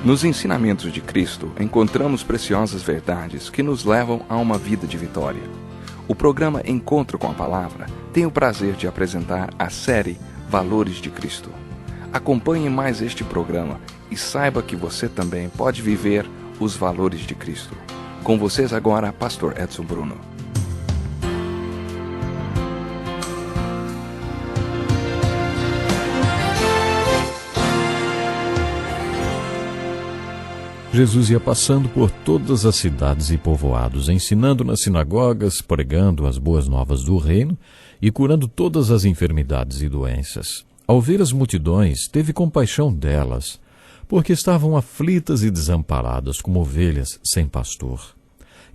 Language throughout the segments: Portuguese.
Nos ensinamentos de Cristo, encontramos preciosas verdades que nos levam a uma vida de vitória. O programa Encontro com a Palavra tem o prazer de apresentar a série Valores de Cristo. Acompanhe mais este programa e saiba que você também pode viver os valores de Cristo. Com vocês agora, Pastor Edson Bruno. Jesus ia passando por todas as cidades e povoados, ensinando nas sinagogas, pregando as boas novas do reino e curando todas as enfermidades e doenças. Ao ver as multidões, teve compaixão delas, porque estavam aflitas e desamparadas como ovelhas sem pastor.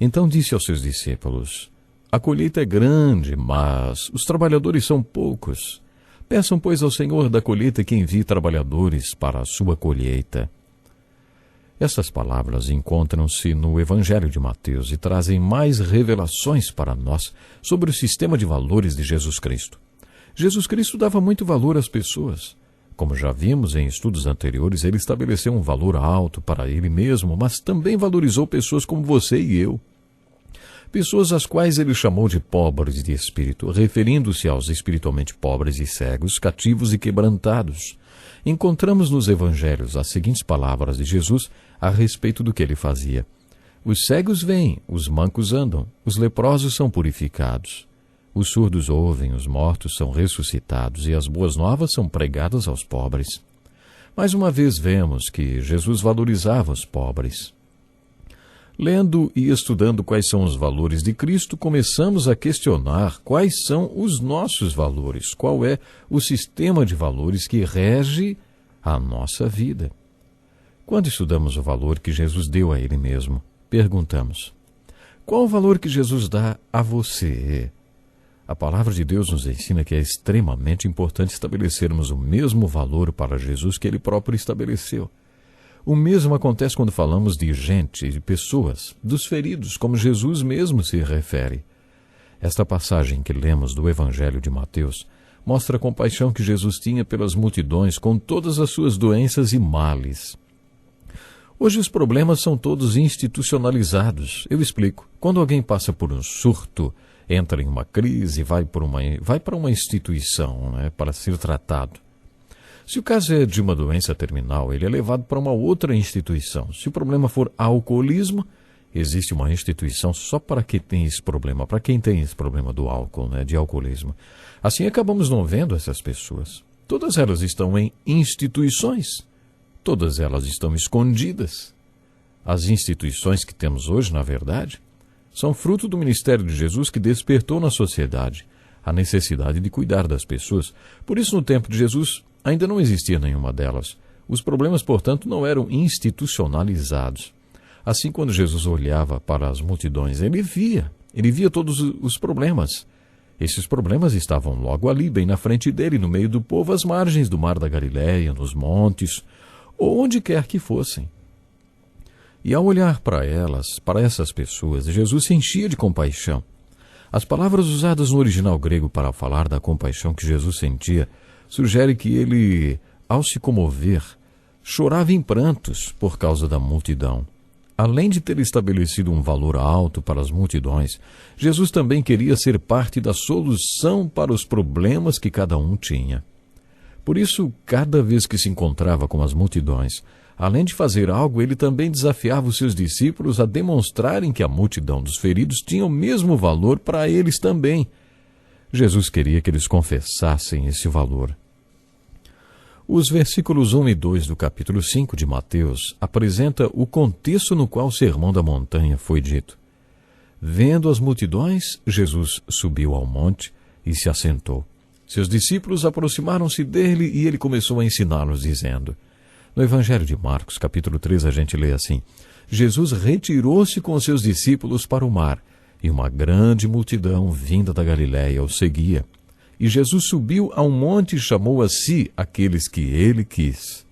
Então disse aos seus discípulos: A colheita é grande, mas os trabalhadores são poucos. Peçam, pois, ao Senhor da colheita que envie trabalhadores para a sua colheita. Essas palavras encontram-se no Evangelho de Mateus e trazem mais revelações para nós sobre o sistema de valores de Jesus Cristo. Jesus Cristo dava muito valor às pessoas. Como já vimos em estudos anteriores, ele estabeleceu um valor alto para ele mesmo, mas também valorizou pessoas como você e eu. Pessoas às quais ele chamou de pobres de espírito, referindo-se aos espiritualmente pobres e cegos, cativos e quebrantados. Encontramos nos evangelhos as seguintes palavras de Jesus a respeito do que ele fazia: Os cegos veem, os mancos andam, os leprosos são purificados, os surdos ouvem, os mortos são ressuscitados e as boas novas são pregadas aos pobres. Mais uma vez vemos que Jesus valorizava os pobres. Lendo e estudando quais são os valores de Cristo, começamos a questionar quais são os nossos valores, qual é o sistema de valores que rege a nossa vida. Quando estudamos o valor que Jesus deu a Ele mesmo, perguntamos: qual o valor que Jesus dá a você? A palavra de Deus nos ensina que é extremamente importante estabelecermos o mesmo valor para Jesus que Ele próprio estabeleceu. O mesmo acontece quando falamos de gente, de pessoas, dos feridos, como Jesus mesmo se refere. Esta passagem que lemos do Evangelho de Mateus mostra a compaixão que Jesus tinha pelas multidões com todas as suas doenças e males. Hoje os problemas são todos institucionalizados. Eu explico. Quando alguém passa por um surto, entra em uma crise, vai para uma instituição, para ser tratado. Se o caso é de uma doença terminal, ele é levado para uma outra instituição. Se o problema for alcoolismo, existe uma instituição só para quem tem esse problema, do álcool, de alcoolismo. Assim acabamos não vendo essas pessoas. Todas elas estão em instituições. Todas elas estão escondidas. As instituições que temos hoje, na verdade, são fruto do ministério de Jesus que despertou na sociedade a necessidade de cuidar das pessoas. Por isso, no tempo de Jesus, ainda não existia nenhuma delas. Os problemas, portanto, não eram institucionalizados. Assim, quando Jesus olhava para as multidões, ele via todos os problemas. Esses problemas estavam logo ali, bem na frente dele, no meio do povo, às margens do mar da Galileia, nos montes, ou onde quer que fossem. E ao olhar para essas pessoas, Jesus se enchia de compaixão. As palavras usadas no original grego para falar da compaixão que Jesus sentia sugere que ele, ao se comover, chorava em prantos por causa da multidão. Além de ter estabelecido um valor alto para as multidões, Jesus também queria ser parte da solução para os problemas que cada um tinha. Por isso, cada vez que se encontrava com as multidões, além de fazer algo, ele também desafiava os seus discípulos a demonstrarem que a multidão dos feridos tinha o mesmo valor para eles também. Jesus queria que eles confessassem esse valor. Os versículos 1 e 2 do capítulo 5 de Mateus apresentam o contexto no qual o Sermão da Montanha foi dito. Vendo as multidões, Jesus subiu ao monte e se assentou. Seus discípulos aproximaram-se dele e ele começou a ensiná-los, dizendo... No Evangelho de Marcos, capítulo 3, a gente lê assim: Jesus retirou-se com seus discípulos para o mar, e uma grande multidão vinda da Galiléia o seguia. E Jesus subiu a um monte e chamou a si aqueles que ele quis.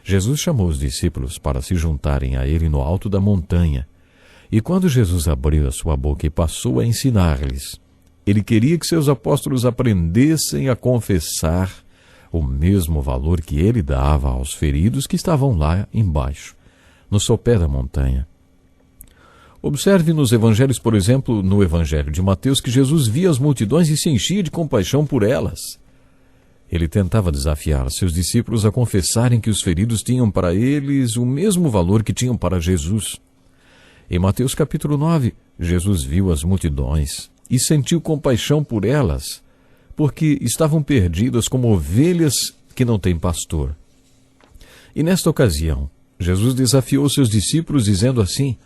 Jesus chamou os discípulos para se juntarem a ele no alto da montanha. E quando Jesus abriu a sua boca e passou a ensinar-lhes, ele queria que seus apóstolos aprendessem a confessar o mesmo valor que ele dava aos feridos que estavam lá embaixo, no sopé da montanha. Observe nos evangelhos, por exemplo, no evangelho de Mateus, que Jesus via as multidões e se enchia de compaixão por elas. Ele tentava desafiar seus discípulos a confessarem que os feridos tinham para eles o mesmo valor que tinham para Jesus. Em Mateus capítulo 9, Jesus viu as multidões e sentiu compaixão por elas, porque estavam perdidas como ovelhas que não têm pastor. E nesta ocasião, Jesus desafiou seus discípulos dizendo assim: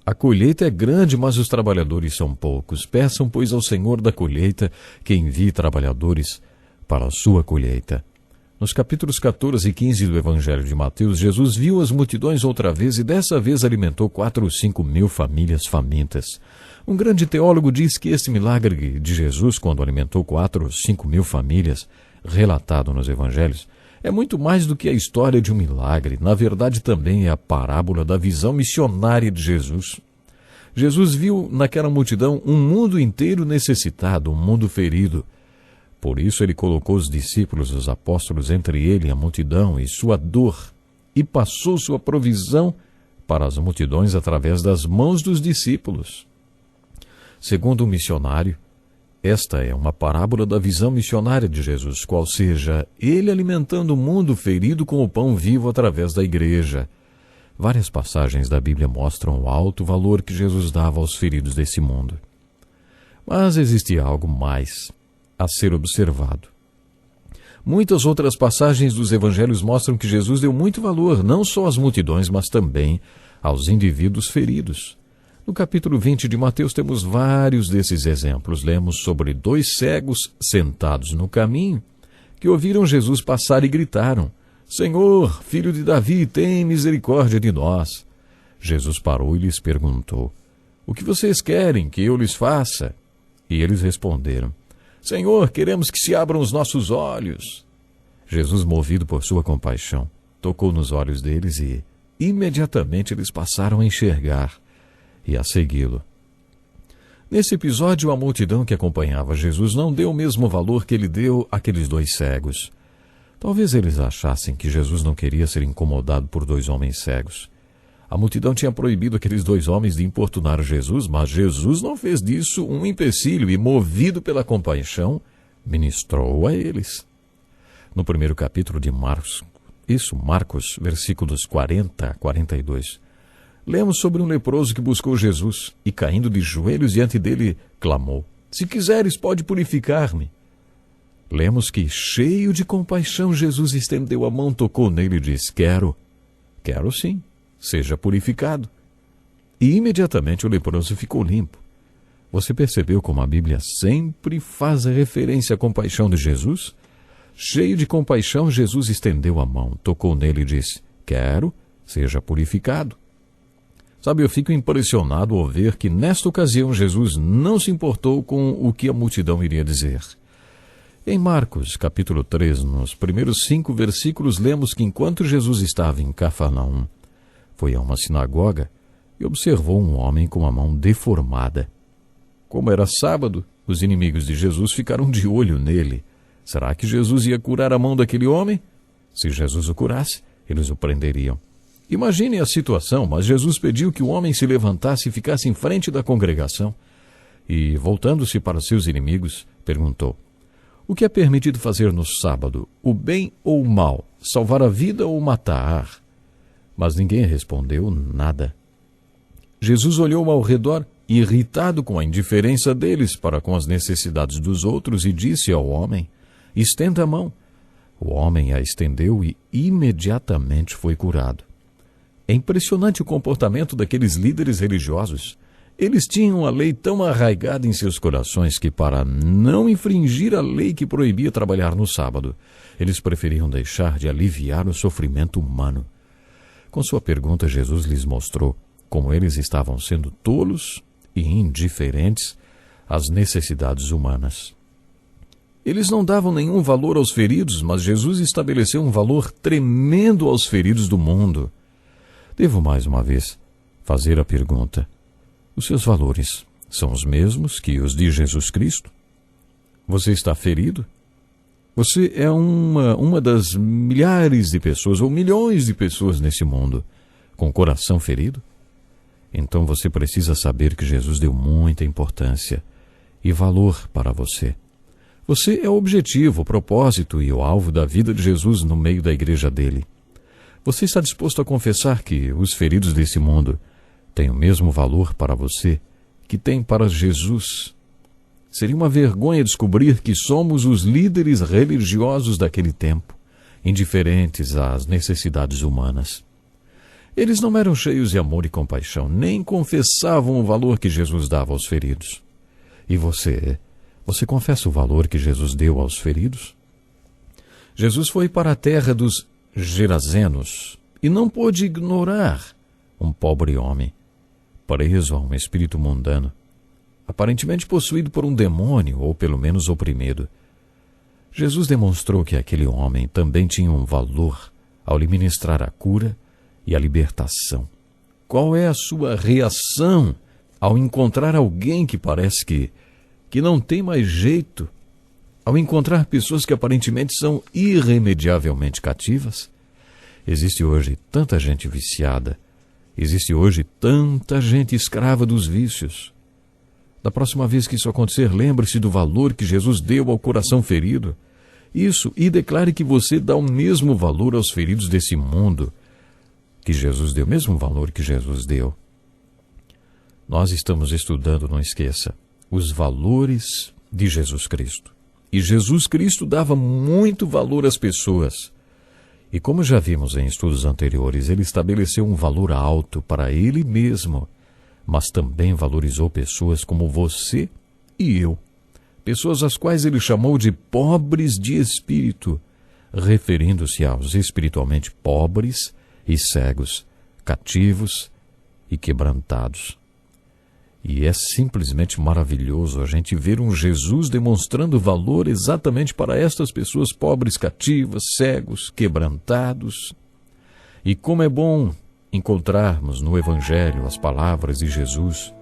a colheita é grande, mas os trabalhadores são poucos. Peçam, pois, ao Senhor da colheita que envie trabalhadores para a sua colheita. Nos capítulos 14 e 15 do Evangelho de Mateus, Jesus viu as multidões outra vez e dessa vez alimentou 4 ou 5 mil famílias famintas. Um grande teólogo diz que este milagre de Jesus, quando alimentou 4 ou 5 mil famílias, relatado nos Evangelhos, é muito mais do que a história de um milagre. Na verdade, também é a parábola da visão missionária de Jesus. Jesus viu naquela multidão um mundo inteiro necessitado, um mundo ferido. Por isso ele colocou os discípulos, os apóstolos, entre ele e a multidão e sua dor, e passou sua provisão para as multidões através das mãos dos discípulos. Segundo o missionário, esta é uma parábola da visão missionária de Jesus, qual seja, ele alimentando o mundo ferido com o pão vivo através da igreja. Várias passagens da Bíblia mostram o alto valor que Jesus dava aos feridos desse mundo. Mas existia algo mais a ser observado. Muitas outras passagens dos evangelhos mostram que Jesus deu muito valor, não só às multidões, mas também aos indivíduos feridos. No capítulo 20 de Mateus temos vários desses exemplos. Lemos sobre 2 cegos sentados no caminho que ouviram Jesus passar e gritaram: Senhor, filho de Davi, tem misericórdia de nós. Jesus parou e lhes perguntou: o que vocês querem que eu lhes faça? E eles responderam: Senhor, queremos que se abram os nossos olhos. Jesus, movido por sua compaixão, tocou nos olhos deles e imediatamente eles passaram a enxergar e a segui-lo. Nesse episódio, a multidão que acompanhava Jesus não deu o mesmo valor que ele deu àqueles 2 cegos. Talvez eles achassem que Jesus não queria ser incomodado por 2 homens cegos. A multidão tinha proibido aqueles 2 homens de importunar Jesus, mas Jesus não fez disso um empecilho e, movido pela compaixão, ministrou a eles. No primeiro capítulo de Marcos, versículos 40 a 42, lemos sobre um leproso que buscou Jesus e, caindo de joelhos diante dele, clamou: Se quiseres, pode purificar-me. Lemos que, cheio de compaixão, Jesus estendeu a mão, tocou nele e disse: Quero sim, seja purificado. E imediatamente o leproso ficou limpo. Você percebeu como a Bíblia sempre faz referência à compaixão de Jesus? Cheio de compaixão, Jesus estendeu a mão, tocou nele e disse: Quero, seja purificado. Sabe, eu fico impressionado ao ver que nesta ocasião Jesus não se importou com o que a multidão iria dizer. Em Marcos, capítulo 3, nos primeiros 5 versículos, lemos que enquanto Jesus estava em Cafarnaum, foi a uma sinagoga e observou um homem com a mão deformada. Como era sábado, os inimigos de Jesus ficaram de olho nele. Será que Jesus ia curar a mão daquele homem? Se Jesus o curasse, eles o prenderiam. Imagine a situação, mas Jesus pediu que o homem se levantasse e ficasse em frente da congregação. E, voltando-se para seus inimigos, perguntou: O que é permitido fazer no sábado, o bem ou o mal, salvar a vida ou matar? Mas ninguém respondeu nada. Jesus olhou ao redor, irritado com a indiferença deles para com as necessidades dos outros, e disse ao homem: Estenda a mão. O homem a estendeu e imediatamente foi curado. É impressionante o comportamento daqueles líderes religiosos. Eles tinham a lei tão arraigada em seus corações que, para não infringir a lei que proibia trabalhar no sábado, eles preferiam deixar de aliviar o sofrimento humano. Com sua pergunta, Jesus lhes mostrou como eles estavam sendo tolos e indiferentes às necessidades humanas. Eles não davam nenhum valor aos feridos, mas Jesus estabeleceu um valor tremendo aos feridos do mundo. Devo mais uma vez fazer a pergunta: os seus valores são os mesmos que os de Jesus Cristo? Você está ferido? Você é uma das milhares de pessoas ou milhões de pessoas nesse mundo com o coração ferido? Então você precisa saber que Jesus deu muita importância e valor para você. Você é o objetivo, o propósito e o alvo da vida de Jesus no meio da igreja dele. Você está disposto a confessar que os feridos desse mundo têm o mesmo valor para você que tem para Jesus? Seria uma vergonha descobrir que somos os líderes religiosos daquele tempo, indiferentes às necessidades humanas. Eles não eram cheios de amor e compaixão, nem confessavam o valor que Jesus dava aos feridos. E você confessa o valor que Jesus deu aos feridos? Jesus foi para a terra dos Gerazenos e não pôde ignorar um pobre homem, preso a um espírito mundano, aparentemente possuído por um demônio ou pelo menos oprimido. Jesus demonstrou que aquele homem também tinha um valor ao lhe ministrar a cura e a libertação. Qual é a sua reação ao encontrar alguém que parece que não tem mais jeito? Ao encontrar pessoas que aparentemente são irremediavelmente cativas? Existe hoje tanta gente viciada. Existe hoje tanta gente escrava dos vícios. Da próxima vez que isso acontecer, lembre-se do valor que Jesus deu ao coração ferido. Isso, e declare que você dá o mesmo valor aos feridos desse mundo que Jesus deu, o mesmo valor que Jesus deu. Nós estamos estudando, não esqueça, os valores de Jesus Cristo. E Jesus Cristo dava muito valor às pessoas. E como já vimos em estudos anteriores, ele estabeleceu um valor alto para ele mesmo, mas também valorizou pessoas como você e eu. Pessoas às quais ele chamou de pobres de espírito, referindo-se aos espiritualmente pobres e cegos, cativos e quebrantados. E é simplesmente maravilhoso a gente ver um Jesus demonstrando valor exatamente para estas pessoas pobres, cativas, cegos, quebrantados. E como é bom encontrarmos no Evangelho as palavras de Jesus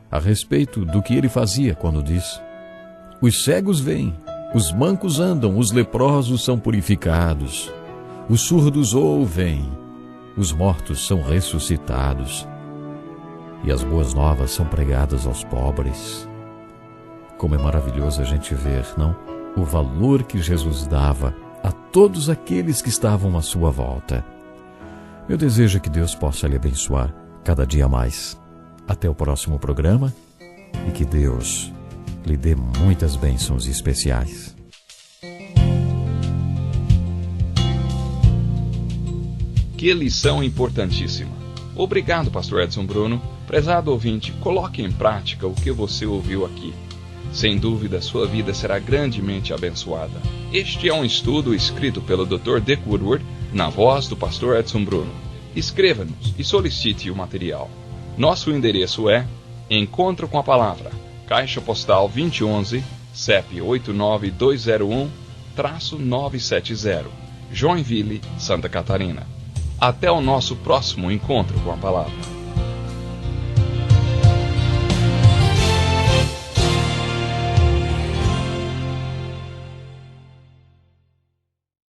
a respeito do que ele fazia quando diz: os cegos veem, os mancos andam, os leprosos são purificados, os surdos ouvem, os mortos são ressuscitados e as boas novas são pregadas aos pobres. Como é maravilhoso a gente ver, não? O valor que Jesus dava a todos aqueles que estavam à sua volta. Meu desejo é que Deus possa lhe abençoar cada dia mais. Até o próximo programa e que Deus lhe dê muitas bênçãos especiais. Que lição importantíssima. Obrigado, Pastor Edson Bruno. Prezado ouvinte, coloque em prática o que você ouviu aqui. Sem dúvida, sua vida será grandemente abençoada. Este é um estudo escrito pelo Dr. Dick Woodward, na voz do Pastor Edson Bruno. Escreva-nos e solicite o material. Nosso endereço é Encontro com a Palavra, Caixa Postal 2011, CEP 89201-970, Joinville, Santa Catarina. Até o nosso próximo Encontro com a Palavra.